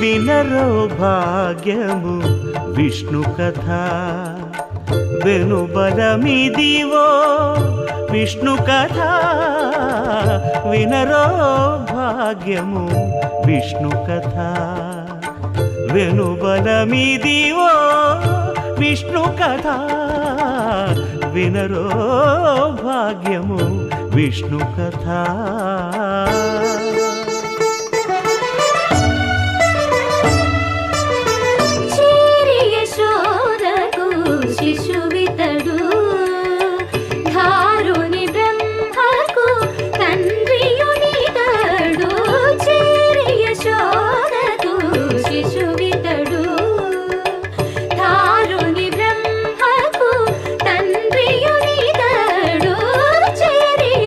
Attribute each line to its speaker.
Speaker 1: వినరో భాగ్యము విష్ణు కథ వెనుబలమిదివో విష్ణు కథ వినరో భాగ్యము విష్ణు కథ వెనుబలమిదివో విష్ణు కథ వినరో భాగ్యము విష్ణు కథ